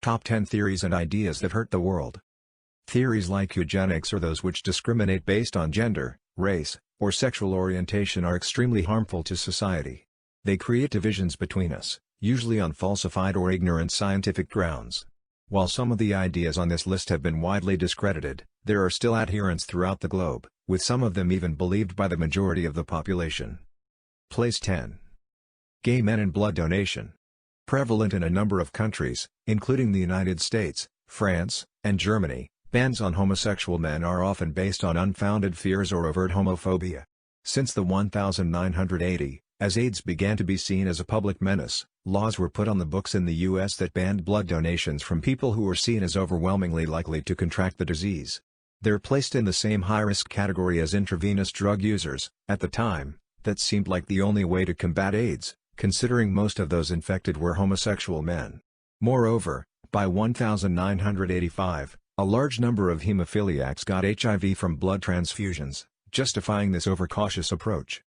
Top 10 Theories and Ideas That Hurt the World. Theories like eugenics or those which discriminate based on gender, race, or sexual orientation are extremely harmful to society. They create divisions between us, usually on falsified or ignorant scientific grounds. While some of the ideas on this list have been widely discredited, there are still adherents throughout the globe, with some of them even believed by the majority of the population. Place 10. Gay men and blood donation. Prevalent in a number of countries, including the United States, France, and Germany, bans on homosexual men are often based on unfounded fears or overt homophobia. Since the 1980, as AIDS began to be seen as a public menace, laws were put on the books in the U.S. that banned blood donations from people who were seen as overwhelmingly likely to contract the disease. They're placed in the same high-risk category as intravenous drug users. At the time, that seemed like the only way to combat AIDS, considering most of those infected were homosexual men. Moreover, by 1985, a large number of hemophiliacs got HIV from blood transfusions, justifying this overcautious approach.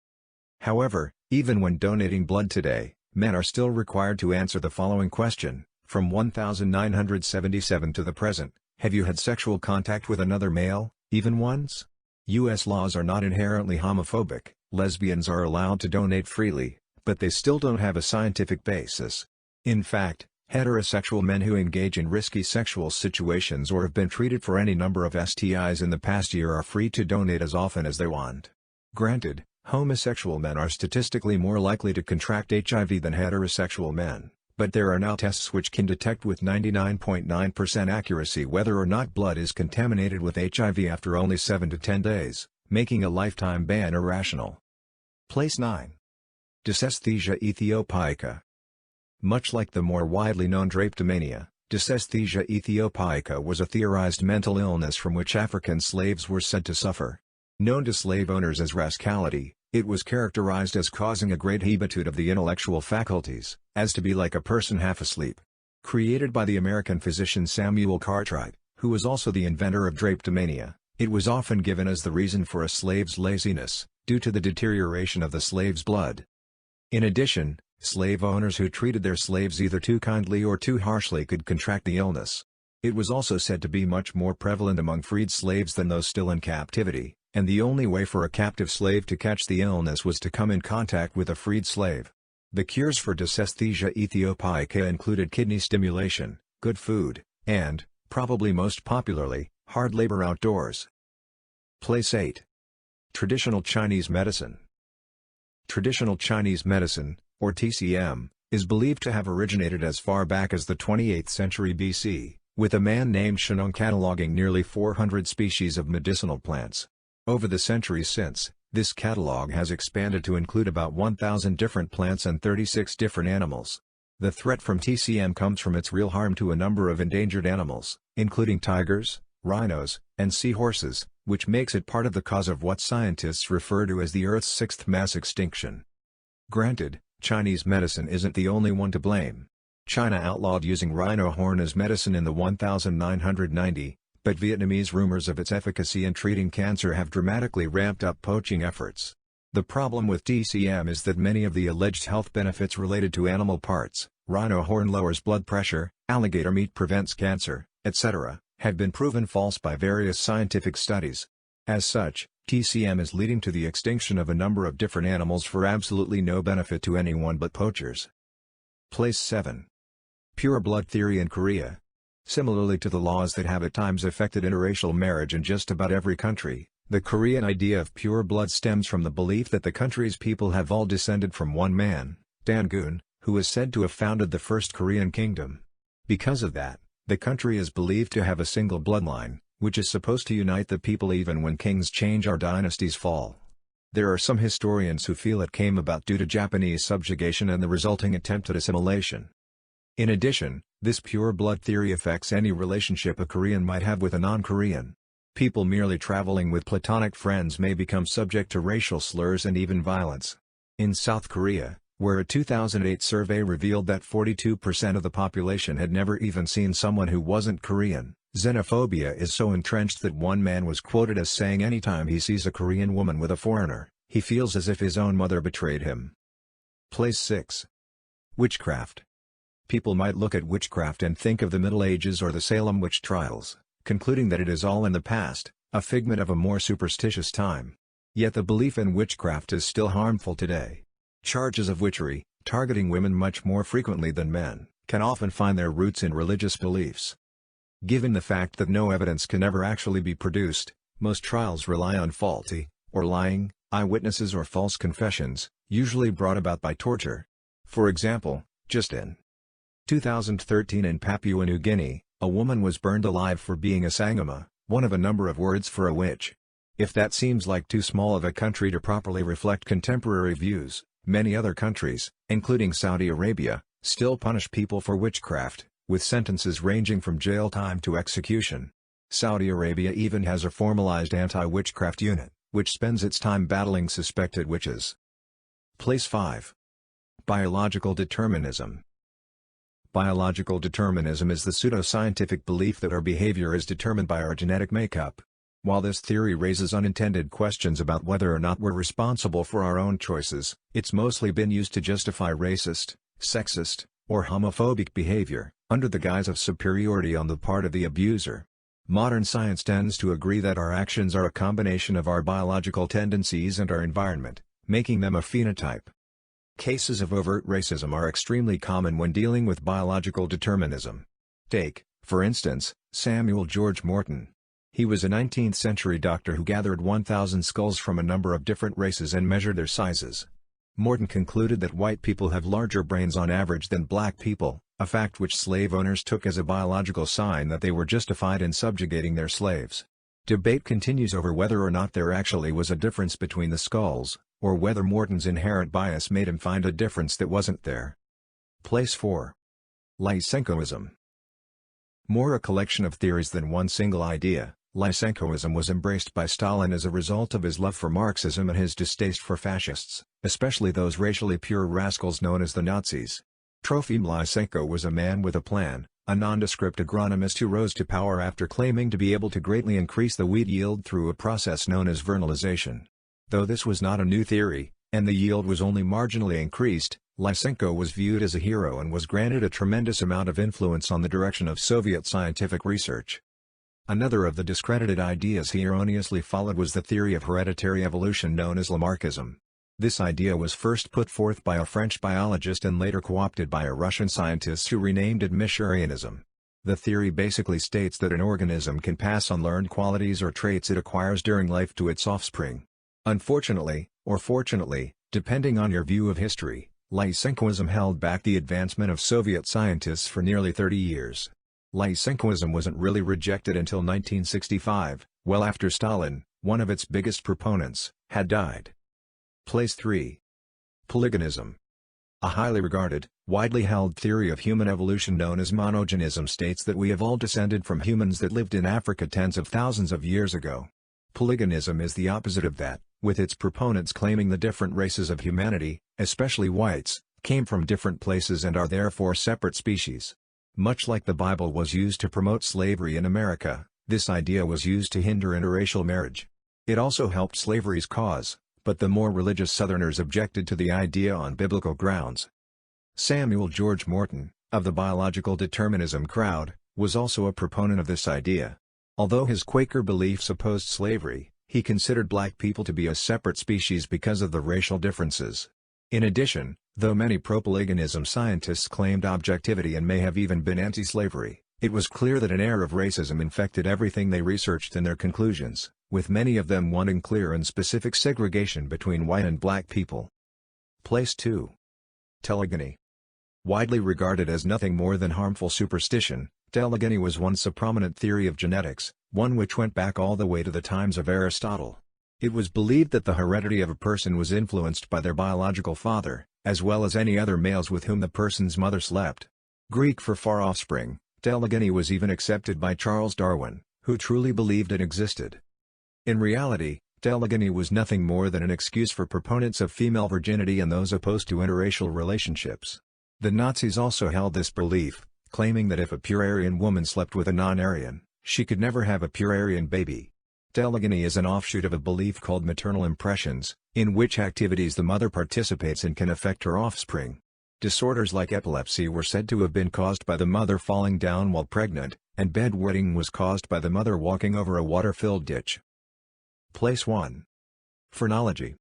However, even when donating blood today, men are still required to answer the following question: from 1977 to the present, have you had sexual contact with another male, even once? U.S. laws are not inherently homophobic. Lesbians are allowed to donate freely, but they still don't have a scientific basis. In fact, heterosexual men who engage in risky sexual situations or have been treated for any number of STIs in the past year are free to donate as often as they want. Granted, homosexual men are statistically more likely to contract HIV than heterosexual men, but there are now tests which can detect with 99.9% accuracy whether or not blood is contaminated with HIV after only 7 to 10 days, making a lifetime ban irrational. Place 9. Dysesthesia ethiopica. Much like the more widely known drapetomania, dysesthesia ethiopica was a theorized mental illness from which African slaves were said to suffer. Known to slave owners as rascality, it was characterized as causing a great hebetude of the intellectual faculties, as to be like a person half asleep. Created by the American physician Samuel Cartwright, who was also the inventor of drapetomania, it was often given as the reason for a slave's laziness, due to the deterioration of the slave's blood. In addition, slave owners who treated their slaves either too kindly or too harshly could contract the illness. It was also said to be much more prevalent among freed slaves than those still in captivity, and the only way for a captive slave to catch the illness was to come in contact with a freed slave. The cures for dysesthesia ethiopica included kidney stimulation, good food, and, probably most popularly, hard labor outdoors. Place 8. Traditional Chinese medicine. Traditional Chinese medicine, or TCM, is believed to have originated as far back as the 28th century BC, with a man named Shennong cataloging nearly 400 species of medicinal plants. Over the centuries since, this catalog has expanded to include about 1,000 different plants and 36 different animals. The threat from TCM comes from its real harm to a number of endangered animals, including tigers, rhinos, and seahorses, which makes it part of the cause of what scientists refer to as the Earth's sixth mass extinction. Granted, Chinese medicine isn't the only one to blame. China outlawed using rhino horn as medicine in the 1990, but Vietnamese rumors of its efficacy in treating cancer have dramatically ramped up poaching efforts. The problem with TCM is that many of the alleged health benefits related to animal parts, rhino horn lowers blood pressure, alligator meat prevents cancer, etc., have been proven false by various scientific studies. As such, TCM is leading to the extinction of a number of different animals for absolutely no benefit to anyone but poachers. Place 7. Pure blood theory in Korea. Similarly to the laws that have at times affected interracial marriage in just about every country, the Korean idea of pure blood stems from the belief that the country's people have all descended from one man, Dangun, who is said to have founded the first Korean kingdom. Because of that, the country is believed to have a single bloodline, which is supposed to unite the people even when kings change or dynasties fall. There are some historians who feel it came about due to Japanese subjugation and the resulting attempt at assimilation. In addition, this pure blood theory affects any relationship a Korean might have with a non-Korean. People merely traveling with platonic friends may become subject to racial slurs and even violence. In South Korea, where a 2008 survey revealed that 42% of the population had never even seen someone who wasn't Korean, xenophobia is so entrenched that one man was quoted as saying anytime he sees a Korean woman with a foreigner, he feels as if his own mother betrayed him. Place 6. Witchcraft. People might look at witchcraft and think of the Middle Ages or the Salem witch trials, concluding that it is all in the past, a figment of a more superstitious time. Yet the belief in witchcraft is still harmful today. Charges of witchery, targeting women much more frequently than men, can often find their roots in religious beliefs. Given the fact that no evidence can ever actually be produced, most trials rely on faulty, or lying, eyewitnesses or false confessions, usually brought about by torture. For example, just in 2013 in Papua New Guinea, a woman was burned alive for being a sangama, one of a number of words for a witch. If that seems like too small of a country to properly reflect contemporary views, many other countries, including Saudi Arabia, still punish people for witchcraft, with sentences ranging from jail time to execution. Saudi Arabia even has a formalized anti-witchcraft unit, which spends its time battling suspected witches. Place 5. Biological determinism. Biological determinism is the pseudo-scientific belief that our behavior is determined by our genetic makeup. While this theory raises unintended questions about whether or not we're responsible for our own choices, it's mostly been used to justify racist, sexist, or homophobic behavior, under the guise of superiority on the part of the abuser. Modern science tends to agree that our actions are a combination of our biological tendencies and our environment, making them a phenotype. Cases of overt racism are extremely common when dealing with biological determinism. Take, for instance, Samuel George Morton. He was a 19th-century doctor who gathered 1,000 skulls from a number of different races and measured their sizes. Morton concluded that white people have larger brains on average than black people, a fact which slave owners took as a biological sign that they were justified in subjugating their slaves. Debate continues over whether or not there actually was a difference between the skulls, or whether Morton's inherent bias made him find a difference that wasn't there. Place 4. Lysenkoism. More a collection of theories than one single idea, Lysenkoism was embraced by Stalin as a result of his love for Marxism and his distaste for fascists, especially those racially pure rascals known as the Nazis. Trofim Lysenko was a man with a plan, a nondescript agronomist who rose to power after claiming to be able to greatly increase the wheat yield through a process known as vernalization. Though this was not a new theory, and the yield was only marginally increased, Lysenko was viewed as a hero and was granted a tremendous amount of influence on the direction of Soviet scientific research. Another of the discredited ideas he erroneously followed was the theory of hereditary evolution known as Lamarckism. This idea was first put forth by a French biologist and later co-opted by a Russian scientist who renamed it Michurianism. The theory basically states that an organism can pass on learned qualities or traits it acquires during life to its offspring. Unfortunately, or fortunately, depending on your view of history, Lysenkoism held back the advancement of Soviet scientists for nearly 30 years. Lysenkoism wasn't really rejected until 1965, well after Stalin, one of its biggest proponents, had died. Place 3. Polygenism. A highly regarded, widely held theory of human evolution known as monogenism states that we have all descended from humans that lived in Africa tens of thousands of years ago. Polygenism is the opposite of that, with its proponents claiming the different races of humanity, especially whites, came from different places and are therefore separate species. Much like the Bible was used to promote slavery in America, this idea was used to hinder interracial marriage. It also helped slavery's cause, but the more religious Southerners objected to the idea on biblical grounds. Samuel George Morton, of the biological determinism crowd, was also a proponent of this idea. Although his Quaker beliefs opposed slavery, he considered black people to be a separate species because of the racial differences. In addition, though many pro-polygenism scientists claimed objectivity and may have even been anti-slavery, it was clear that an air of racism infected everything they researched in their conclusions, with many of them wanting clear and specific segregation between white and black people. Place 2. Telegony. Widely regarded as nothing more than harmful superstition, telegony was once a prominent theory of genetics, one which went back all the way to the times of Aristotle. It was believed that the heredity of a person was influenced by their biological father, as well as any other males with whom the person's mother slept. Greek for far offspring, telegony was even accepted by Charles Darwin, who truly believed it existed. In reality, telegony was nothing more than an excuse for proponents of female virginity and those opposed to interracial relationships. The Nazis also held this belief, claiming that if a pure Aryan woman slept with a non-Aryan, she could never have a pure Aryan baby. Telegony is an offshoot of a belief called maternal impressions, in which activities the mother participates in can affect her offspring. Disorders like epilepsy were said to have been caused by the mother falling down while pregnant, and bedwetting was caused by the mother walking over a water-filled ditch. Place 1. Phrenology.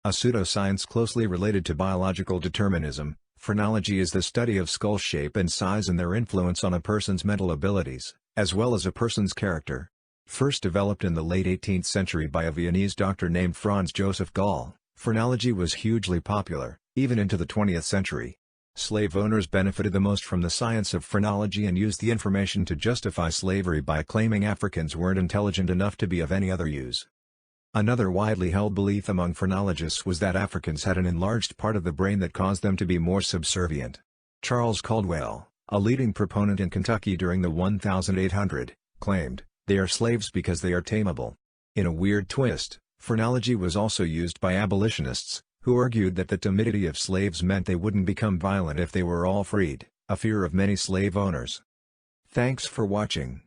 A pseudoscience closely related to biological determinism, phrenology is the study of skull shape and size and their influence on a person's mental abilities, as well as a person's character. First developed in the late 18th century by a Viennese doctor named Franz Joseph Gall, phrenology was hugely popular, even into the 20th century. Slave owners benefited the most from the science of phrenology and used the information to justify slavery by claiming Africans weren't intelligent enough to be of any other use. Another widely held belief among phrenologists was that Africans had an enlarged part of the brain that caused them to be more subservient. Charles Caldwell, a leading proponent in Kentucky during the 1800s, claimed, "They are slaves because they are tameable." In a weird twist, phrenology was also used by abolitionists, who argued that the timidity of slaves meant they wouldn't become violent if they were all freed, a fear of many slave owners. Thanks for watching.